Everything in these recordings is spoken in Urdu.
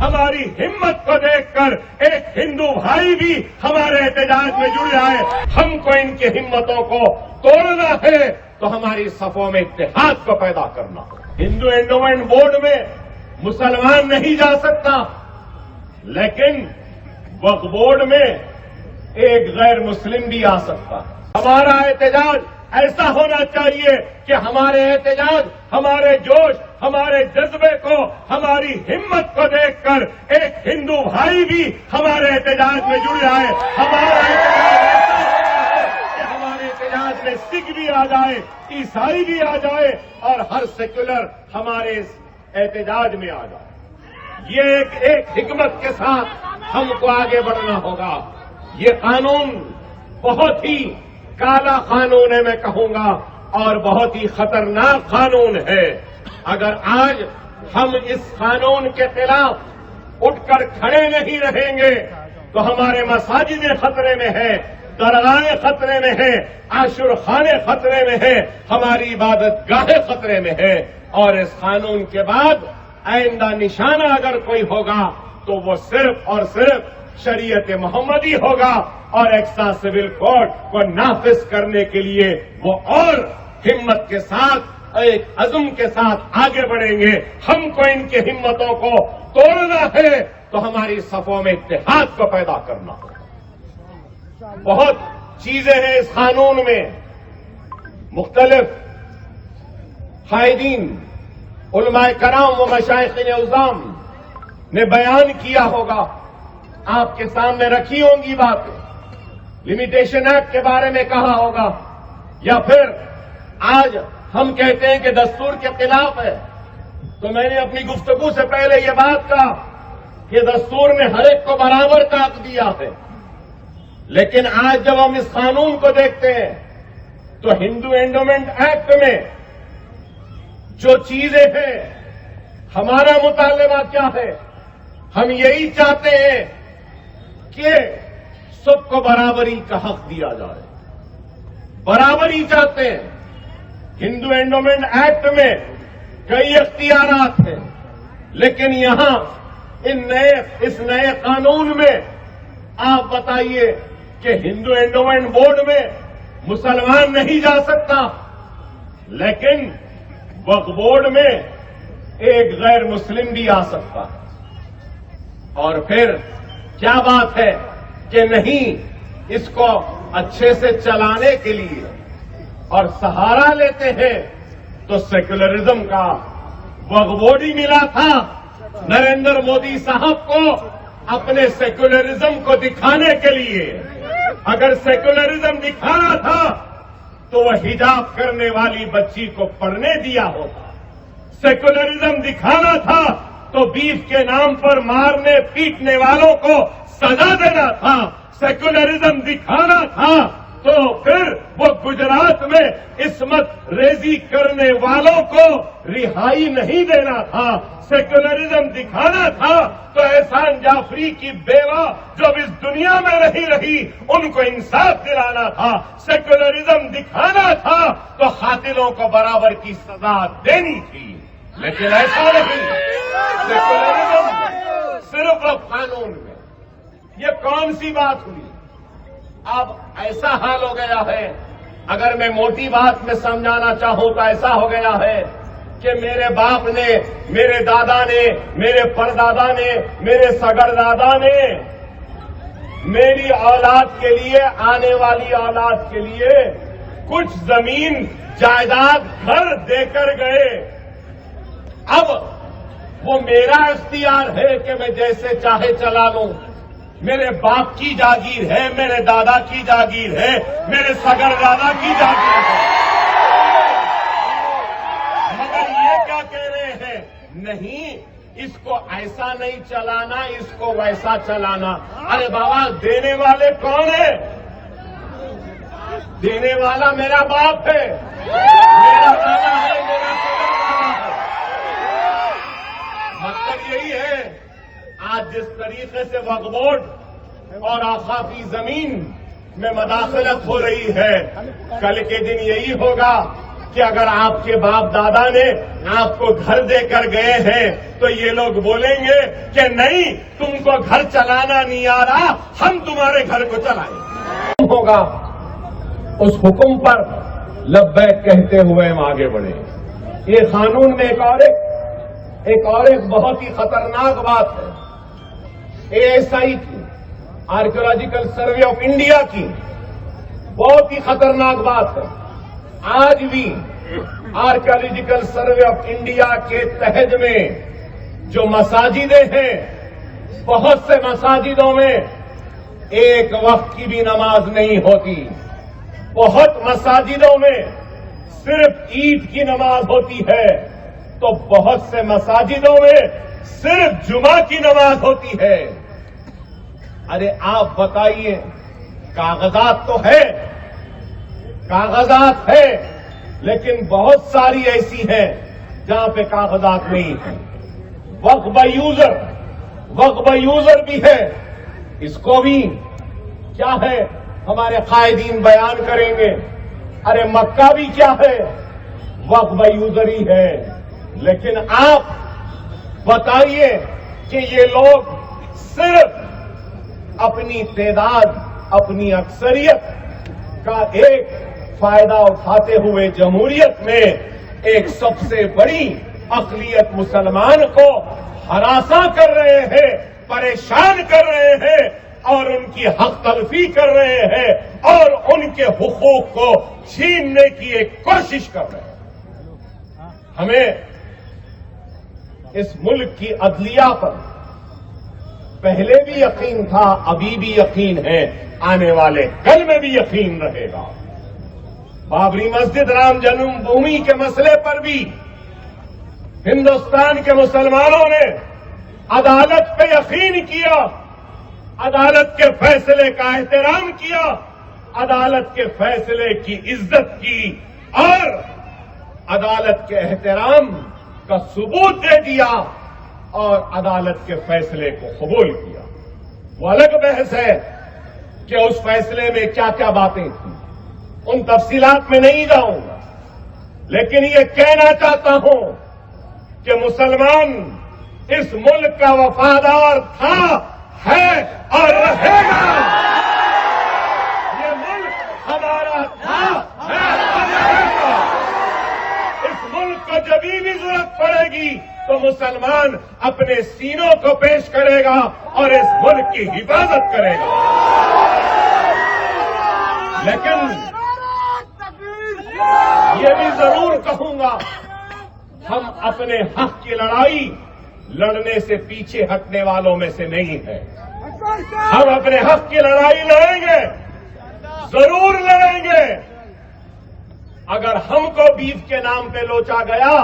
ہماری ہمت کو دیکھ کر ایک ہندو بھائی بھی ہمارے احتجاج میں جڑ جائے. ہم کو ان کی ہمتوں کو توڑنا ہے تو ہماری صفوں میں اتحاد کو پیدا کرنا. ہندو اینڈومنٹ بورڈ میں مسلمان نہیں جا سکتا، لیکن وقف بورڈ میں ایک غیر مسلم بھی آ سکتا ہے. ہمارا احتجاج ایسا ہونا چاہیے کہ ہمارے احتجاج، ہمارے جوش، ہمارے جذبے کو، ہماری ہمت کو دیکھ کر ایک ہندو بھائی بھی ہمارے احتجاج میں جڑ جائے. ہمارا احتجاج ایسا ہونا ہے کہ ہمارے احتجاج میں سکھ بھی آ جائے، عیسائی بھی آ جائے اور ہر سیکولر ہمارے احتجاج میں آ جائے. یہ ایک حکمت کے ساتھ ہم کو آگے بڑھنا ہوگا. یہ قانون بہت ہی کالا قانون ہے میں کہوں گا، اور بہت ہی خطرناک قانون ہے. اگر آج ہم اس قانون کے خلاف اٹھ کر کھڑے نہیں رہیں گے تو ہمارے مساجدیں خطرے میں ہیں، درگاہیں خطرے میں ہیں، عاشور خانے خطرے میں ہیں، ہماری عبادت گاہیں خطرے میں ہیں. اور اس قانون کے بعد آئندہ نشانہ اگر کوئی ہوگا تو وہ صرف اور صرف شریعت محمدی ہوگا، اور ایکسا سول کوڈ کو نافذ کرنے کے لیے وہ اور ہمت کے ساتھ، ایک عزم کے ساتھ آگے بڑھیں گے. ہم کو ان کی ہمتوں کو توڑنا ہے تو ہماری صفوں میں اتحاد کو پیدا کرنا ہوگا. بہت چیزیں ہیں اس قانون میں. مختلف قائدین، علماء کرام و مشائخین عظام نے بیان کیا ہوگا، آپ کے سامنے رکھی ہوں گی باتیں. لمیٹیشن ایکٹ کے بارے میں کہا ہوگا، یا پھر آج ہم کہتے ہیں کہ دستور کے خلاف ہے. تو میں نے اپنی گفتگو سے پہلے یہ بات کہا کہ دستور میں ہر ایک کو برابر کا حق دیا ہے، لیکن آج جب ہم اس قانون کو دیکھتے ہیں تو ہندو اینڈومنٹ ایکٹ میں جو چیزیں ہیں، ہمارا مطالبہ کیا ہے؟ ہم یہی چاہتے ہیں کہ سب کو برابری کا حق دیا جائے. برابری چاہتے ہیں. ہندو اینڈومنٹ ایکٹ میں کئی اختیارات ہیں، لیکن یہاں اس نئے قانون میں آپ بتائیے کہ ہندو اینڈومنٹ بورڈ میں مسلمان نہیں جا سکتا، لیکن وقف بورڈ میں ایک غیر مسلم بھی آ سکتا ہے. اور پھر کیا بات ہے کہ نہیں، اس کو اچھے سے چلانے کے لیے اور سہارا لیتے ہیں تو سیکولرزم کا وقف بورڈ ہی ملا تھا نریندر مودی صاحب کو اپنے سیکولرزم کو دکھانے کے لیے. اگر سیکولرزم دکھانا تھا تو وہ حجاب کرنے والی بچی کو پڑھنے دیا ہوتا. سیکولرزم دکھانا تھا تو بیف کے نام پر مارنے پیٹنے والوں کو سزا دینا تھا. سیکولرزم دکھانا تھا تو پھر وہ گجرات میں عصمت ریزی کرنے والوں کو رہائی نہیں دینا تھا. سیکولرزم دکھانا تھا تو احسان جعفری کی بیوہ جو اب اس دنیا میں نہیں رہی ان کو انصاف دلانا تھا. سیکولرزم دکھانا تھا تو قاتلوں کو برابر کی سزا دینی تھی، لیکن ایسا نہیں. سیکولرزم صرف اب قانون میں. یہ کون سی بات ہوئی؟ اب ایسا حال ہو گیا ہے، اگر میں موٹی بات میں سمجھانا چاہوں تو ایسا ہو گیا ہے کہ میرے باپ نے، میرے دادا نے، میرے پردادا نے، میرے سگڑ دادا نے میری اولاد کے لیے، آنے والی اولاد کے لیے کچھ زمین جائیداد گھر دے کر گئے. اب وہ میرا اختیار ہے کہ میں جیسے چاہے چلا لوں. میرے باپ کی جاگیر ہے، میرے دادا کی جاگیر ہے، میرے سگڑ دادا کی جاگیر ہے. مگر یہ کیا کہہ رہے ہیں؟ نہیں، اس کو ایسا نہیں چلانا، اس کو ویسا چلانا. ارے بابا، دینے والے کون ہیں؟ دینے والا میرا باپ ہے، میرا دادا ہے، میرا سگڑ دادا ہے. مطلب یہی ہے، آج جس طریقے سے وقف بورڈ اور آقافی زمین میں مداخلت ہو رہی ہے، کل کے دن یہی ہوگا کہ اگر آپ کے باپ دادا نے آپ کو گھر دے کر گئے ہیں تو یہ لوگ بولیں گے کہ نہیں، تم کو گھر چلانا نہیں آ رہا، ہم تمہارے گھر کو چلائیں ہوگا۔ اس حکم پر لبیک کہتے ہوئے ہم آگے بڑھے۔ یہ قانون میں ایک بہت ہی خطرناک بات ہے۔ ASI کی، آرکیولوجیکل سروے آف انڈیا کی بہت ہی خطرناک بات ہے۔ آج بھی آرکیولوجیکل سروے آف انڈیا کے تحت میں جو مساجدیں ہیں، بہت سے مساجدوں میں ایک وقت کی بھی نماز نہیں ہوتی، بہت مساجدوں میں صرف عید کی نماز ہوتی ہے، تو بہت سے مساجدوں میں صرف جمعہ کی نماز ہوتی ہے۔ ارے آپ بتائیے، کاغذات تو ہے، کاغذات ہے، لیکن بہت ساری ایسی ہیں جہاں پہ کاغذات نہیں ہیں۔ وقف یوزر بھی ہے، اس کو بھی کیا ہے ہمارے قائدین بیان کریں گے۔ ارے مکہ بھی کیا ہے، وقف یوزر ہی ہے، لیکن آپ بتائیے کہ یہ لوگ صرف اپنی تعداد، اپنی اکثریت کا ایک فائدہ اٹھاتے ہوئے جمہوریت میں ایک سب سے بڑی اقلیت مسلمان کو ہراساں کر رہے ہیں، پریشان کر رہے ہیں، اور ان کی حق تلفی کر رہے ہیں، اور ان کے حقوق کو چھیننے کی ایک کوشش کر رہے ہیں۔ ہمیں اس ملک کی عدلیہ پر پہلے بھی یقین تھا، ابھی بھی یقین ہے، آنے والے کل میں بھی یقین رہے گا۔ بابری مسجد، رام جنم بھومی کے مسئلے پر بھی ہندوستان کے مسلمانوں نے عدالت پہ یقین کیا، عدالت کے فیصلے کا احترام کیا، عدالت کے فیصلے کی عزت کی، اور عدالت کے احترام کا ثبوت دے دیا، اور عدالت کے فیصلے کو قبول کیا۔ وہ الگ بحث ہے کہ اس فیصلے میں کیا کیا باتیں تھیں، ان تفصیلات میں نہیں جاؤں گا، لیکن یہ کہنا چاہتا ہوں کہ مسلمان اس ملک کا وفادار تھا، ہے اور رہے گا۔ یہ ملک ہمارا تھا، ہے اور رہے گا۔ اس ملک کو جب بھی ضرورت پڑے گی تو مسلمان اپنے سینوں کو پیش کرے گا اور اس ملک کی حفاظت کرے گا۔ لیکن یہ بھی ضرور کہوں گا، ہم اپنے حق کی لڑائی لڑنے سے پیچھے ہٹنے والوں میں سے نہیں ہیں۔ ہم اپنے حق کی لڑائی لڑیں گے، ضرور لڑیں گے۔ اگر ہم کو بیف کے نام پہ لوچا گیا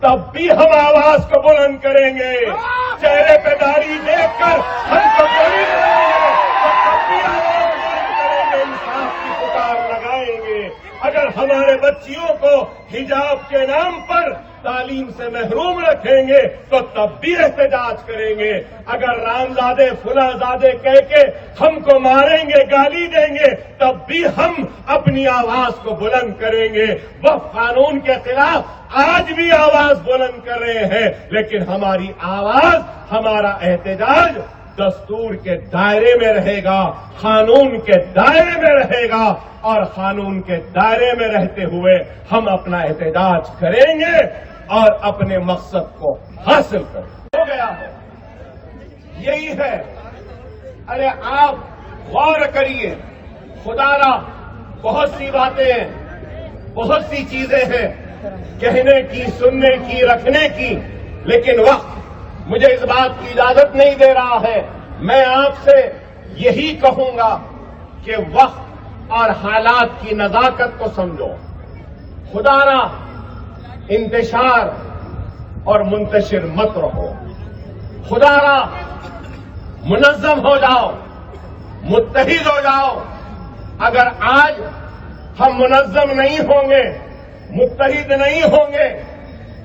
تب بھی ہم آواز کو بلند کریں گے، چہرے پہ داڑھی دیکھ کر ہم کو بری کریں گے تو تب بھی آواز بلند کریں گے، انصاف کی پکار لگائیں گے۔ اگر ہمارے بچیوں کو حجاب کے نام پر تعلیم سے محروم رکھیں گے تو تب بھی احتجاج کریں گے۔ اگر رامزادے فلاں-زادے کہہ کے ہم کو ماریں گے، گالی دیں گے، تب بھی ہم اپنی آواز کو بلند کریں گے۔ وقف قانون کے خلاف آج بھی آواز بلند کر رہے ہیں، لیکن ہماری آواز، ہمارا احتجاج دستور کے دائرے میں رہے گا، قانون کے دائرے میں رہے گا، اور قانون کے دائرے میں رہتے ہوئے ہم اپنا احتجاج کریں گے اور اپنے مقصد کو حاصل کریں۔ ہو گیا ہے، یہی ہے۔ ارے آپ غور کریے، خدا را بہت سی باتیں ہیں، بہت سی چیزیں ہیں کہنے کی، سننے کی، رکھنے کی، لیکن وقت مجھے اس بات کی اجازت نہیں دے رہا ہے۔ میں آپ سے یہی کہوں گا کہ وقت اور حالات کی نزاکت کو سمجھو۔ خدا را انتشار اور منتشر مت رہو، خدا را منظم ہو جاؤ، متحد ہو جاؤ۔ اگر آج ہم منظم نہیں ہوں گے، متحد نہیں ہوں گے،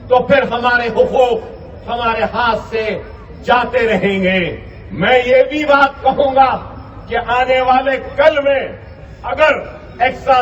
تو پھر ہمارے حقوق ہمارے ہاتھ سے جاتے رہیں گے۔ میں یہ بھی بات کہوں گا کہ آنے والے کل میں اگر ایکسٹرا